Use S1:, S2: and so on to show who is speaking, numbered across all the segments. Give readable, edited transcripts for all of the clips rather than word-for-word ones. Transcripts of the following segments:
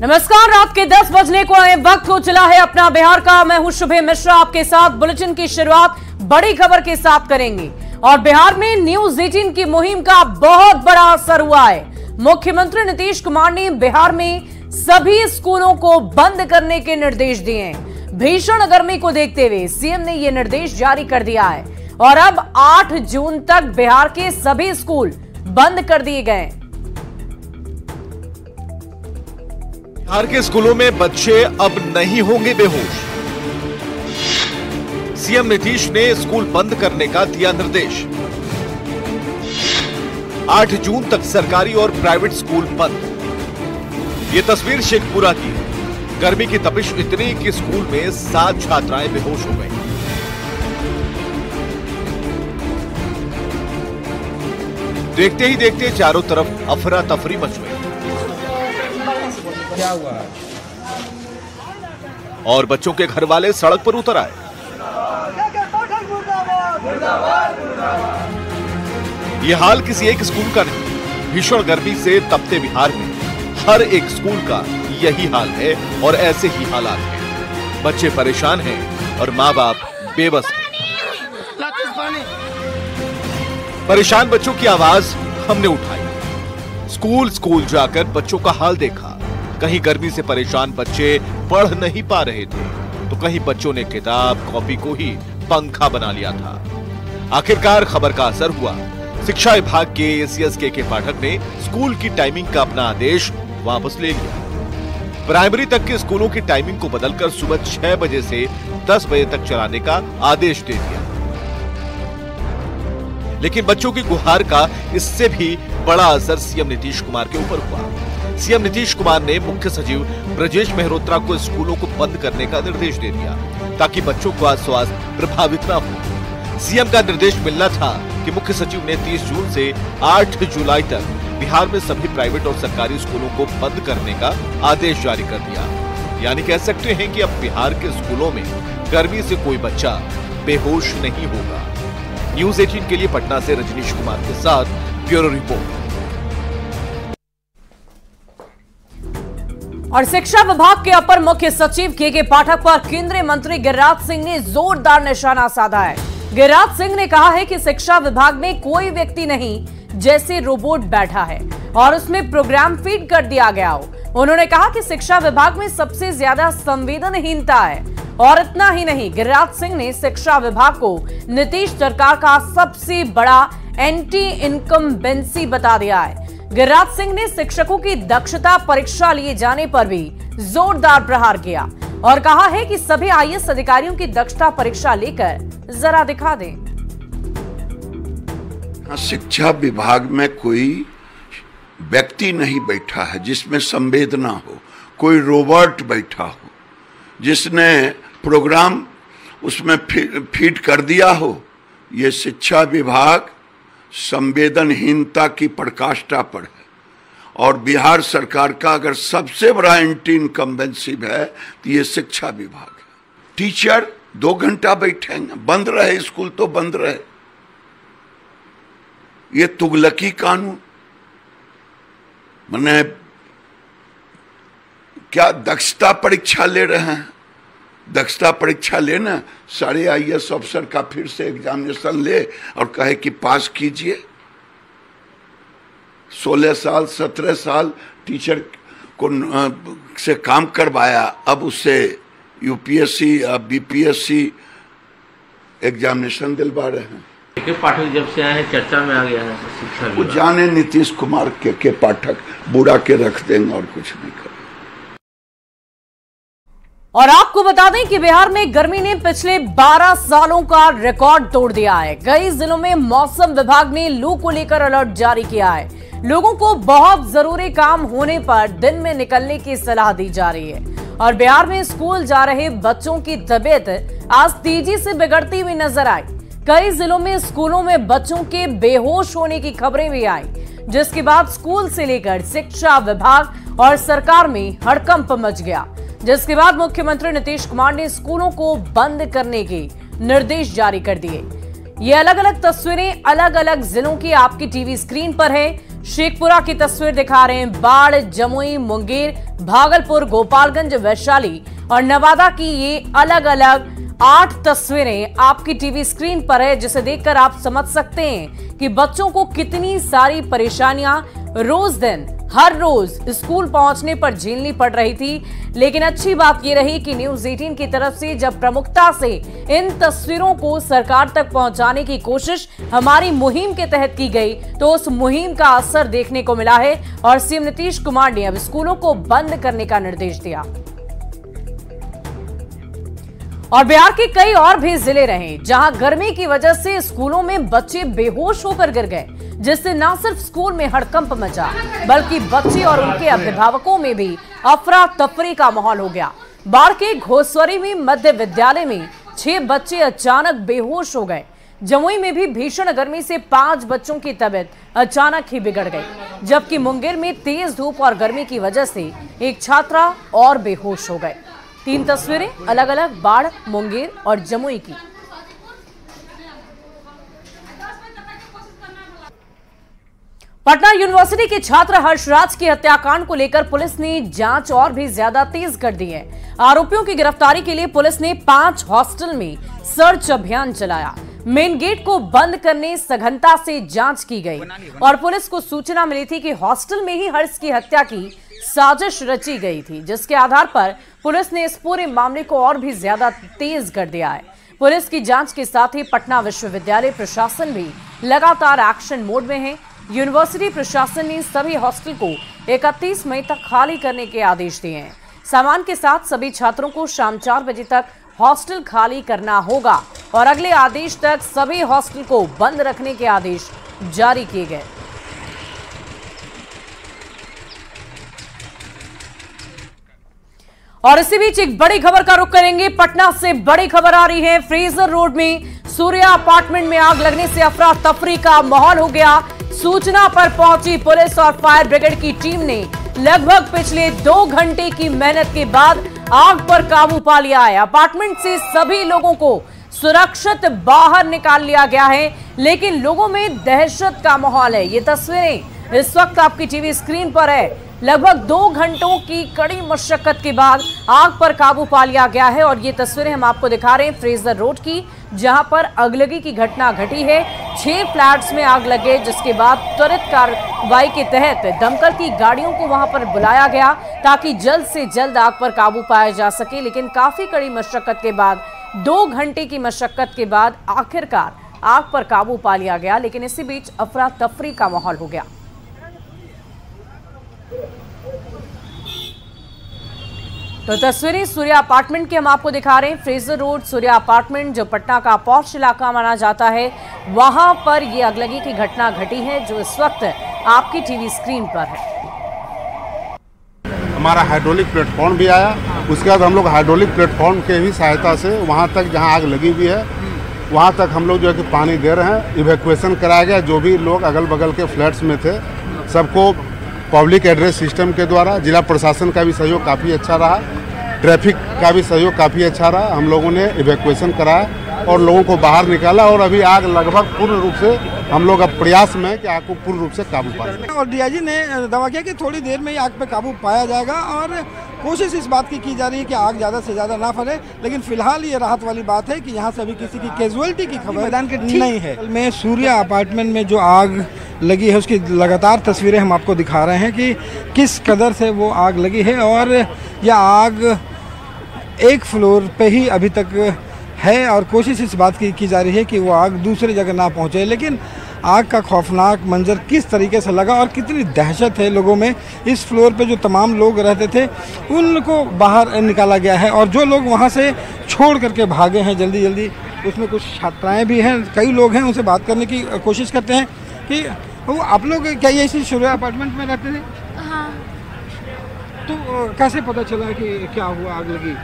S1: नमस्कार, रात के 10 बजने को आए वक्त हो चला है अपना बिहार का। मैं हूं शुभे मिश्रा, आपके साथ बुलेटिन की शुरुआत बड़ी खबर के साथ करेंगे। और बिहार में न्यूज 18 की मुहिम का बहुत बड़ा असर हुआ है। मुख्यमंत्री नीतीश कुमार ने बिहार में सभी स्कूलों को बंद करने के निर्देश दिए हैं। भीषण गर्मी को देखते हुए सीएम ने यह निर्देश जारी कर दिया है और अब 8 जून तक बिहार के सभी स्कूल बंद कर दिए गए।
S2: बिहार के स्कूलों में बच्चे अब नहीं होंगे बेहोश। सीएम नीतीश ने स्कूल बंद करने का दिया निर्देश। 8 जून तक सरकारी और प्राइवेट स्कूल बंद। ये तस्वीर शेखपुरा की है। गर्मी की तपिश इतनी कि स्कूल में 7 छात्राएं बेहोश हो गई। देखते ही देखते चारों तरफ अफरा तफरी मच गई।
S3: क्या हुआ?
S2: और बच्चों के घर वाले सड़क पर उतर आए। यह हाल किसी एक स्कूल का नहीं, भीषण गर्मी से तपते बिहार में हर एक स्कूल का यही हाल है और ऐसे ही हालात हैं। बच्चे परेशान हैं और माँ बाप बेबस हैं। परेशान बच्चों की आवाज हमने उठाई। स्कूल स्कूल जाकर बच्चों का हाल देखा। कहीं गर्मी से परेशान बच्चे पढ़ नहीं पा रहे थे तो कहीं बच्चों ने किताब कॉपी को ही पंखा बना लिया था। आखिरकार खबर का असर हुआ। शिक्षा विभाग के एसीएस के पाठक ने स्कूल की टाइमिंग का अपना आदेश वापस ले लिया। प्राइमरी तक के स्कूलों की टाइमिंग को बदलकर सुबह 6 बजे से 10 बजे तक चलाने का आदेश दे दिया। लेकिन बच्चों की गुहार का इससे भी बड़ा असर सीएम नीतीश कुमार के ऊपर हुआ। सीएम नीतीश कुमार ने मुख्य सचिव ब्रजेश मेहरोत्रा को स्कूलों को बंद करने का निर्देश दे दिया ताकि बच्चों का स्वास्थ्य प्रभावित न हो। सीएम का निर्देश मिलना था कि मुख्य सचिव ने 30 जून से 8 जुलाई तक बिहार में सभी प्राइवेट और सरकारी स्कूलों को बंद करने का आदेश जारी कर दिया। यानी कह सकते हैं कि अब बिहार के स्कूलों में गर्मी से कोई बच्चा बेहोश नहीं होगा। न्यूज 18 के लिए पटना से रजनीश कुमार के साथ ब्यूरो रिपोर्ट।
S1: और शिक्षा विभाग के अपर मुख्य सचिव के पाठक पर केंद्रीय मंत्री गिरिराज सिंह ने जोरदार निशाना साधा है। गिरिराज सिंह ने कहा है कि शिक्षा विभाग में कोई व्यक्ति नहीं जैसे रोबोट बैठा है और उसमें प्रोग्राम फीड कर दिया गया हो। उन्होंने कहा कि शिक्षा विभाग में सबसे ज्यादा संवेदनहीनता है। और इतना ही नहीं, गिरिराज सिंह ने शिक्षा विभाग को नीतीश सरकार का सबसे बड़ा एंटी इनकम्बेंसी बता दिया है। गिरिराज सिंह ने शिक्षकों की दक्षता परीक्षा लिए जाने पर भी जोरदार प्रहार किया और कहा है कि सभी आईएएस अधिकारियों की दक्षता परीक्षा लेकर जरा दिखा दें।
S4: शिक्षा विभाग में कोई व्यक्ति नहीं बैठा है जिसमें संवेदना हो, कोई रोबोट बैठा हो जिसने प्रोग्राम उसमें फीड कर दिया हो। ये शिक्षा विभाग संवेदनहीनता की पराकाष्ठा पर है। और बिहार सरकार का अगर सबसे बड़ा एंटी इनकम्बेंसी है तो ये शिक्षा विभाग है। टीचर 2 घंटा बैठेंगे, बंद रहे स्कूल तो बंद रहे। ये तुगलकी कानून माने क्या दक्षता परीक्षा ले रहे हैं? दक्षता परीक्षा लेना, सारे आईएएस अफसर का फिर से एग्जामिनेशन ले और कहे कि पास कीजिए। 16 साल 17 साल टीचर को से काम करवाया, अब उससे यूपीएससी बीपीएससी एग्जामिनेशन दिलवा रहे हैं।
S3: पाठक जब से आए हैं चर्चा में आ गया है शिक्षा
S4: वो जाने नीतीश कुमार के पाठक बुरा के रख देंगे और कुछ नहीं करेंगे।
S1: और आपको बता दें कि बिहार में गर्मी ने पिछले 12 सालों का रिकॉर्ड तोड़ दिया है। कई जिलों में मौसम विभाग ने लू को लेकर अलर्ट जारी किया है। लोगों को बहुत जरूरी काम होने पर दिन में निकलने की सलाह दी जा रही है। और बिहार में स्कूल जा रहे बच्चों की तबीयत आज तेजी से बिगड़ती हुई नजर आई। कई जिलों में स्कूलों में बच्चों के बेहोश होने की खबरें भी आई, जिसके बाद स्कूल से लेकर शिक्षा विभाग और सरकार में हड़कंप मच गया। जिसके बाद मुख्यमंत्री नीतीश कुमार ने स्कूलों को बंद करने के निर्देश जारी कर दिए। ये अलग अलग तस्वीरें अलग अलग जिलों की आपकी टीवी स्क्रीन पर है। शेखपुरा की तस्वीर दिखा रहे हैं। बाढ़ जमुई, मुंगेर, भागलपुर, गोपालगंज, वैशाली और नवादा की ये अलग अलग 8 तस्वीरें आपकी टीवी स्क्रीन पर है, जिसे देखकर आप समझ सकते हैं कि बच्चों को कितनी सारी परेशानियां हर रोज स्कूल पहुंचने पर झेलनी पड़ रही थी। लेकिन अच्छी बात यह रही कि न्यूज 18 की तरफ से जब प्रमुखता से इन तस्वीरों को सरकार तक पहुंचाने की कोशिश हमारी मुहिम के तहत की गई, तो उस मुहिम का असर देखने को मिला है और सीएम नीतीश कुमार ने अब स्कूलों को बंद करने का निर्देश दिया। और बिहार के कई और भी जिले रहे जहां गर्मी की वजह से स्कूलों में बच्चे बेहोश होकर गिर गए, जिससे न सिर्फ स्कूल में हड़कंप मचा बल्कि बच्चे और उनके अभिभावकों में भी अफरा तफरी का माहौल हो गया। बाढ़ के घोसवरी में मध्य विद्यालय में 6 बच्चे अचानक बेहोश हो गए। जमुई में भी भीषण गर्मी से 5 बच्चों की तबीयत अचानक ही बिगड़ गई, जबकि मुंगेर में तेज धूप और गर्मी की वजह से एक छात्रा और बेहोश हो गए। 3 तस्वीरें अलग अलग बाढ़, मुंगेर और जमुई की। पटना यूनिवर्सिटी के छात्र हर्षराज की हत्याकांड को लेकर पुलिस ने जांच और भी ज्यादा तेज कर दी है। आरोपियों की गिरफ्तारी के लिए पुलिस ने 5 हॉस्टल में सर्च अभियान चलाया। मेन गेट को बंद करने सघनता से जांच की गई और पुलिस को सूचना मिली थी कि हॉस्टल में ही हर्ष की हत्या की साजिश रची गई थी, जिसके आधार पर पुलिस ने इस पूरे मामले को और भी ज्यादा तेज कर दिया है। पुलिस की जांच के साथ ही पटना विश्वविद्यालय प्रशासन भी लगातार एक्शन मोड में है। यूनिवर्सिटी प्रशासन ने सभी हॉस्टल को 31 मई तक खाली करने के आदेश दिए हैं। सामान के साथ सभी छात्रों को शाम 4 बजे तक हॉस्टल खाली करना होगा और अगले आदेश तक सभी हॉस्टल को बंद रखने के आदेश जारी किए गए। और इसी बीच एक बड़ी खबर का रुख करेंगे। पटना से बड़ी खबर आ रही है। फ्रेजर रोड में सूर्या अपार्टमेंट में आग लगने से अफरा तफरी का माहौल हो गया। सूचना पर पहुंची पुलिस और फायर ब्रिगेड की टीम ने लगभग पिछले 2 घंटे की मेहनत के बाद आग पर काबू पा लिया है। अपार्टमेंट से सभी लोगों को सुरक्षित बाहर निकाल लिया गया है, लेकिन लोगों में दहशत का माहौल है। ये तस्वीरें इस वक्त आपकी टीवी स्क्रीन पर है। लगभग 2 घंटों की कड़ी मशक्कत के बाद आग पर काबू पा लिया गया है और ये तस्वीरें हम आपको दिखा रहे हैं फ्रेजर रोड की, जहां पर अगलगी की घटना घटी है। 6 फ्लैट्स में आग लगे, जिसके बाद त्वरित कार्रवाई के तहत दमकल की गाड़ियों को वहां पर बुलाया गया ताकि जल्द से जल्द आग पर काबू पाया जा सके। लेकिन काफी कड़ी मशक्कत के बाद 2 घंटे की मशक्कत के बाद आखिरकार आग पर काबू पा लिया गया। लेकिन इसी बीच अफरा तफरी का माहौल हो गया। तो तस्वीरें सूर्या अपार्टमेंट की हम आपको दिखा रहे हैं। फ्रेजर रोड सूर्या अपार्टमेंट, जो पटना का पॉश इलाका माना जाता है, वहां पर ये अगलगी की घटना घटी है, जो इस वक्त आपकी टीवी स्क्रीन पर है।
S5: हमारा हाइड्रोलिक प्लेटफॉर्म भी आया, उसके बाद हम लोग हाइड्रोलिक प्लेटफॉर्म के ही सहायता से वहां तक जहां आग लगी हुई है वहां तक हम लोग जो है कि पानी दे रहे हैं। इवैक्यूएशन कराया गया। जो भी लोग अगल बगल के फ्लैट्स में थे सबको पब्लिक एड्रेस सिस्टम के द्वारा, जिला प्रशासन का भी सहयोग काफ़ी अच्छा रहा, ट्रैफिक का भी सहयोग काफ़ी अच्छा रहा। हम लोगों ने इवैक्यूएशन कराया और लोगों को बाहर निकाला और अभी आग लगभग पूर्ण रूप से हम लोग अब प्रयास में है कि आग को पूर्ण रूप से काबू पाएं।
S6: और डीआईजी ने दावा किया कि थोड़ी देर में ही आग पे काबू पाया जाएगा और कोशिश इस बात की जा रही है कि आग ज़्यादा से ज़्यादा ना फैले। लेकिन फिलहाल ये राहत वाली बात है कि यहाँ से अभी किसी की कैजुअलिटी की खबर मैदान के नहीं है। मैं सूर्या अपार्टमेंट में जो आग लगी है उसकी लगातार तस्वीरें हम आपको दिखा रहे हैं कि किस कदर से वो आग लगी है और यह आग एक फ्लोर पे ही अभी तक है और कोशिश इस बात की जा रही है कि वो आग दूसरी जगह ना पहुंचे। लेकिन आग का खौफनाक मंजर किस तरीके से लगा और कितनी दहशत है लोगों में। इस फ्लोर पे जो तमाम लोग रहते थे उनको बाहर निकाला गया है और जो लोग वहाँ से छोड़ करके भागे हैं जल्दी जल्दी, उसमें कुछ छात्राएँ भी हैं, कई लोग हैं, उनसे बात करने की कोशिश करते हैं कि वो आप लोग क्या ये इसी सूर्या अपार्टमेंट में रहते थे?
S7: हाँ।
S6: तो कैसे पता चला कि क्या हुआ, आग लगी?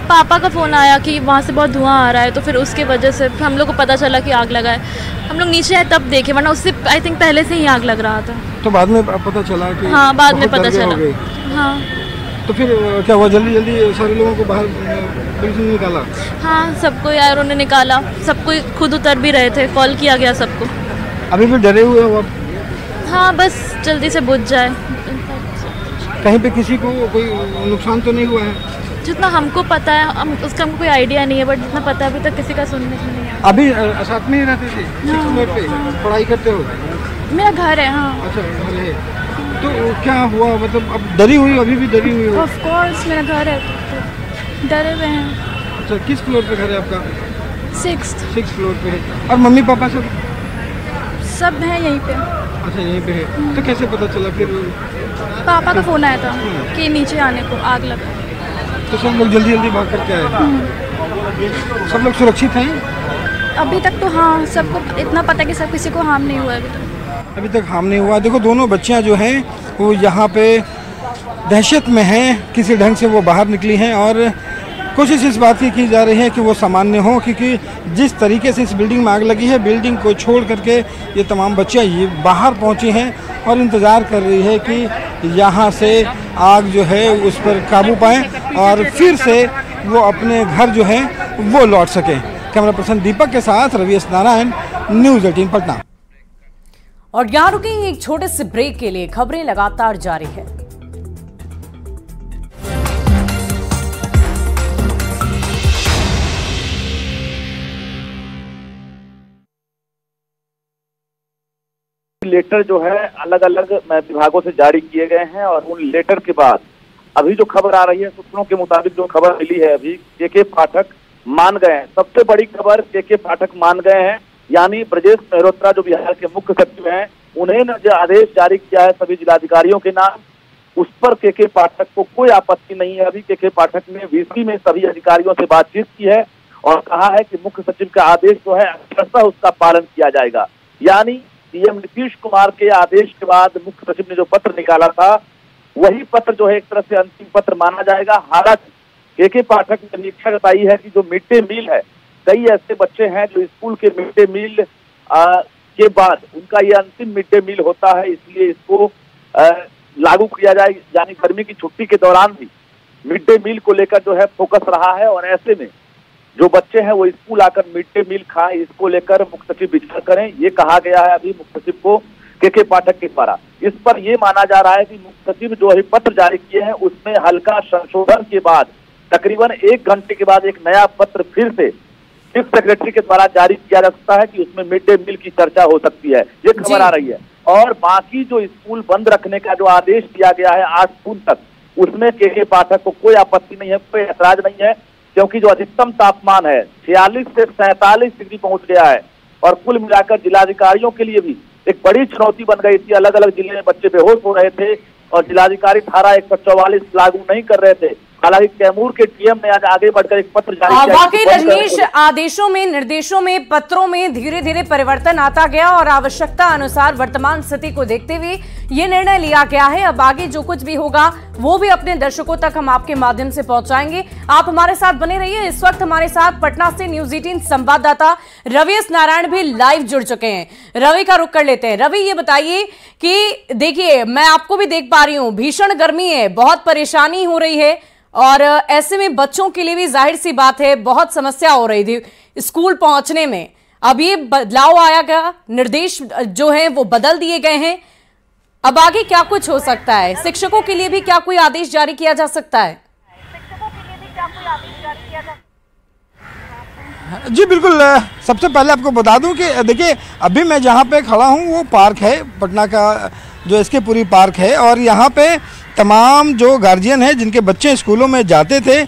S7: पापा का फ़ोन आया कि वहाँ से बहुत धुआं आ रहा है, तो फिर उसके वजह से हम लोग को पता चला कि आग लगा है। हम लोग नीचे आए तब देखे, वरना उससे आई थिंक पहले से ही आग लग रहा था।
S6: तो बाद में पता चला कि
S7: हाँ, बाद में पता चला। हाँ।
S6: तो फिर क्या हुआ, जल्दी जल्दी सारे लोगों को बाहर पुलिस ने निकाला?
S7: हाँ, सबको यार उन्होंने निकाला। सबको खुद उतर भी रहे थे, कॉल किया गया सबको।
S6: अभी भी डरे हुए हो आप?
S7: हाँ, बस जल्दी से बुझ जाए।
S6: कहीं पे किसी को कोई नुकसान तो नहीं हुआ है?
S7: जितना हमको पता है, उसका हमको कोई आइडिया नहीं है, बट जितना पता है अभी तक किसी का सुनने में नहीं आया।
S6: अभी साथ में ही रहते थे? 6th फ्लोर पे पढ़ाई करते हो?
S7: मेरा घर है। हाँ।
S6: अच्छा, घर है। तो क्या हुआ, मतलब अब डरी हुई, अभी भी डरी हुई हो?
S7: ऑफ कोर्स, मेरा घर है तो डरे हुए हैं।
S6: अच्छा, किस फ्लोर पे घर है आपका?
S7: 6th
S6: फ्लोर पे है। और मम्मी पापा
S7: सब हैं यहीं पे?
S6: अच्छा, यहीं पे है। तो कैसे पता चला फिर?
S7: पापा का फोन आया था कि नीचे आने को आग लगा।
S6: तो सब लोग जल्दी जल्दी भाग करके आए? सब लोग सुरक्षित हैं
S7: अभी तक तो? हाँ, सबको इतना पता है कि सब किसी को हार्म नहीं हुआ है
S6: अभी तक हार्म नहीं हुआ। देखो, दोनों बच्चियां जो हैं वो यहाँ पे दहशत में हैं, किसी ढंग से वो बाहर निकली हैं और कोशिश इस बात की जा रही है कि वो सामान्य हो, क्योंकि जिस तरीके से इस बिल्डिंग में आग लगी है, बिल्डिंग को छोड़ करके ये तमाम बच्चियाँ ये बाहर पहुँची हैं और इंतज़ार कर रही है कि यहाँ से आग जो है उस पर काबू पाएँ और फिर से वो अपने घर जो है वो लौट सकें। कैमरा पर्सन दीपक के साथ रवीश नारायण, न्यूज़ 18 पटना।
S1: और यहाँ रुकेंगे एक छोटे से ब्रेक के लिए, खबरें लगातार जारी है।
S8: लेटर जो है अलग अलग विभागों से जारी किए गए हैं और उन लेटर के बाद अभी जो खबर आ रही है, सूत्रों के मुताबिक जो खबर मिली है अभी, के पाठक मान गए हैं। सबसे बड़ी खबर, के पाठक मान गए हैं, यानी ब्रजेश मेहरोत्रा जो बिहार के मुख्य सचिव हैं, उन्हें जो आदेश जारी किया है सभी जिलाधिकारियों के नाम, उस पर के पाठक को कोई आपत्ति नहीं है। अभी के पाठक ने वीसी में सभी अधिकारियों से बातचीत की है और कहा है कि मुख्य सचिव का आदेश जो है अक्षरशः उसका पालन किया जाएगा। यानी सीएम नीतीश कुमार के आदेश के बाद मुख्य सचिव ने जो पत्र निकाला था, वही पत्र जो है एक तरह से अंतिम पत्र माना जाएगा। हालांकि के पाठक ने निरीक्षा जताई है कि जो मिड डे मील है, कई ऐसे बच्चे हैं जो स्कूल के मिड डे मील के बाद उनका ये अंतिम मिड डे मील होता है, इसलिए इसको लागू किया जाए। यानी गर्मी की छुट्टी के दौरान भी मिड डे मील को लेकर जो है फोकस रहा है और ऐसे में जो बच्चे हैं वो स्कूल आकर मिड डे मील खाएं, इसको लेकर मुख्य सचिव विचार करें, ये कहा गया है अभी मुख्य सचिव को के पाठक के द्वारा। इस पर यह माना जा रहा है कि मुख्य सचिव जो अभी पत्र जारी किए हैं उसमें हल्का संशोधन के बाद तकरीबन 1 घंटे के बाद एक नया पत्र फिर से चीफ सेक्रेटरी के द्वारा जारी किया जा सकता है कि उसमें मिड डे मील की चर्चा हो सकती है, ये खबर आ रही है। और बाकी जो स्कूल बंद रखने का जो आदेश दिया गया है 8 जून तक, उसमें के पाठक को कोई आपत्ति नहीं है, कोई ऐतराज नहीं है, क्योंकि जो अधिकतम तापमान है 46 से 47 डिग्री पहुंच गया है और कुल मिलाकर जिलाधिकारियों के लिए भी एक बड़ी चुनौती बन गई थी। अलग अलग जिले में बच्चे बेहोश हो रहे थे और जिलाधिकारी धारा 144 लागू नहीं कर रहे थे। हालांकि कैमूर के डीएम ने आज आगे बढ़कर एक पत्र जारी किया।
S1: वाकई रजनीश, आदेशों में, निर्देशों में, पत्रों में धीरे धीरे परिवर्तन आता गया और आवश्यकता अनुसार वर्तमान स्थिति को देखते हुए ये निर्णय लिया गया है। अब आगे जो कुछ भी होगा वो भी अपने दर्शकों तक हम आपके माध्यम से पहुंचाएंगे। आप हमारे साथ बने रहिए। इस वक्त हमारे साथ पटना से न्यूज़ 18 संवाददाता रवीश नारायण भी लाइव जुड़ चुके हैं। रवि का रुख कर लेते हैं। रवि, ये बताइए कि देखिए, मैं आपको भी देख पा रही हूँ, भीषण गर्मी है, बहुत परेशानी हो रही है और ऐसे में बच्चों के लिए भी जाहिर सी बात है बहुत समस्या हो रही थी स्कूल पहुंचने में। अब ये बदलाव आया गया, निर्देश जो हैं वो बदल दिए गए हैं, अब आगे क्या कुछ हो सकता है? शिक्षकों के लिए भी क्या कोई आदेश जारी किया जा सकता है?
S6: जी बिल्कुल। सबसे पहले आपको बता दूं कि देखिए, अभी मैं जहां पे खड़ा हूं वो पार्क है, पटना का जो एसके पुरी पार्क है, और यहाँ पे तमाम जो गार्जियन हैं जिनके बच्चे स्कूलों में जाते थे,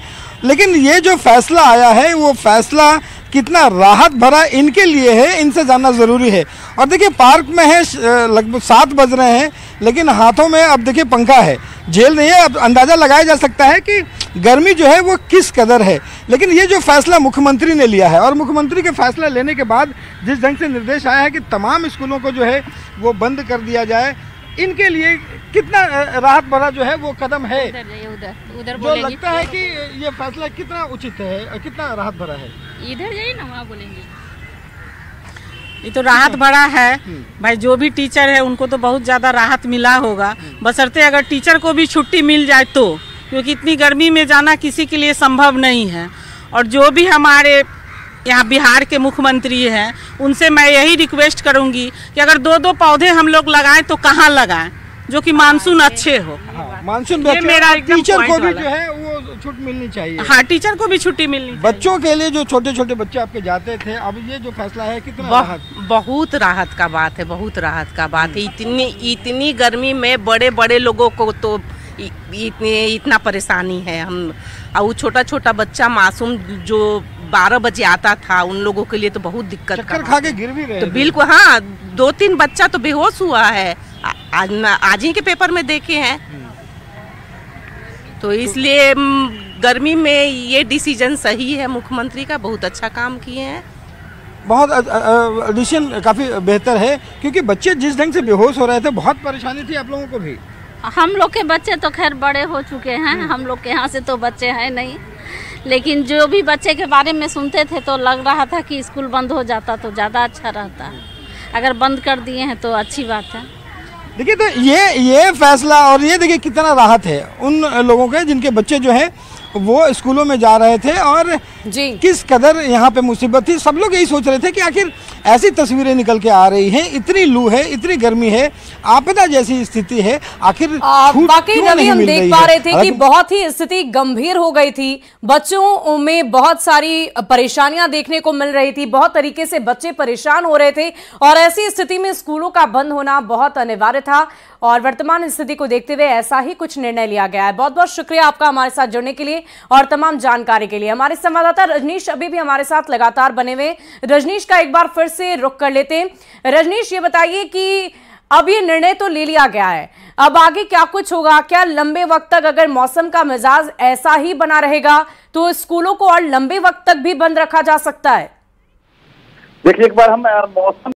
S6: लेकिन ये जो फैसला आया है वो फैसला कितना राहत भरा इनके लिए है, इनसे जानना ज़रूरी है। और देखिए, पार्क में है लगभग 7 बज रहे हैं, लेकिन हाथों में अब देखिए पंखा है, झेल नहीं है। अब अंदाज़ा लगाया जा सकता है कि गर्मी जो है वो किस कदर है। लेकिन ये जो फैसला मुख्यमंत्री ने लिया है और मुख्यमंत्री के फैसला लेने के बाद जिस ढंग से निर्देश आया है कि तमाम स्कूलों को जो है वो बंद कर दिया जाए, इनके लिए कितना राहत भरा जो है वो कदम है।
S9: उधर
S6: जो लगता है कि ये फैसला कितना उचित है, कितना राहत भरा है।
S9: इधर जाइए ना, वहाँ बोलेंगे। ये तो राहत भरा है भाई, जो भी टीचर है उनको तो बहुत ज़्यादा राहत मिला होगा, बशर्ते अगर टीचर को भी छुट्टी मिल जाए तो, क्योंकि इतनी गर्मी में जाना किसी के लिए संभव नहीं है। और जो भी हमारे यहाँ बिहार के मुख्यमंत्री हैं, उनसे मैं यही रिक्वेस्ट करूंगी कि अगर 2-2 पौधे हम लोग लगाएं तो कहाँ लगाएं, जो कि मानसून अच्छे हो।
S6: मानसून
S9: मेरा
S6: टीचर को भी जो है वो छूट मिलनी चाहिए।
S9: हाँ, टीचर को भी छुट्टी मिलनी चाहिए।
S6: बच्चों के लिए जो छोटे छोटे बच्चे आपके जाते थे, अब ये जो फैसला है कितना
S10: बहुत राहत का बात है, बहुत राहत का बात है। इतनी गर्मी में बड़े बड़े लोगों को तो इतना परेशानी है। हम और छोटा छोटा बच्चा मासूम जो 12 बजे आता था, उन लोगों के लिए तो बहुत दिक्कत
S6: चक्कर खा के गिर भी रहे।
S10: तो बिल्कुल हाँ, 2-3 बच्चा तो बेहोश हुआ है, आज ही के पेपर में देखे हैं। तो इसलिए गर्मी में ये डिसीजन सही है, मुख्यमंत्री का बहुत अच्छा काम किए हैं।
S6: बहुत डिसीजन काफ़ी बेहतर है, क्योंकि बच्चे जिस ढंग से बेहोश हो रहे थे, बहुत परेशानी थी आप लोगों को भी।
S11: हम लोग के बच्चे तो खैर बड़े हो चुके हैं, हम लोग के यहाँ से तो बच्चे हैं नहीं, लेकिन जो भी बच्चे के बारे में सुनते थे तो लग रहा था कि स्कूल बंद हो जाता तो ज़्यादा अच्छा रहता। अगर बंद कर दिए हैं तो अच्छी बात है।
S6: देखिए, तो ये फैसला और ये देखिए कितना राहत है उन लोगों के जिनके बच्चे जो है वो स्कूलों में जा रहे थे, और किस कदर यहाँ पे मुसीबत थी। सब लोग यही सोच रहे थे कि आखिर ऐसी तस्वीरें निकल के आ रही हैं, इतनी लू है, इतनी गर्मी है, आपदा जैसी स्थिति है, आखिर
S1: वाकई रवि हम देख पा रहे थे कि बहुत ही स्थिति गंभीर हो गई थी। बच्चों में बहुत सारी परेशानियां देखने को मिल रही थी, बहुत तरीके से बच्चे परेशान हो रहे थे, और ऐसी स्थिति में स्कूलों का बंद होना बहुत अनिवार्य था। और वर्तमान स्थिति को देखते हुए ऐसा ही कुछ निर्णय लिया गया है। बहुत बहुत शुक्रिया आपका हमारे साथ जुड़ने के लिए और तमाम जानकारी के लिए। हमारे संवाददाता रजनीश अभी भी हमारे साथ लगातार बने हुए। रजनीश का एक बार फिर से रुख कर लेते हैं। रजनीश, ये बताइए कि अब ये निर्णय तो ले लिया गया है, अब आगे क्या कुछ होगा? क्या लंबे वक्त तक अगर मौसम का मिजाज ऐसा ही बना रहेगा तो स्कूलों को और लंबे वक्त तक भी बंद रखा जा सकता है?
S8: देखिए, एक बार हम मौसम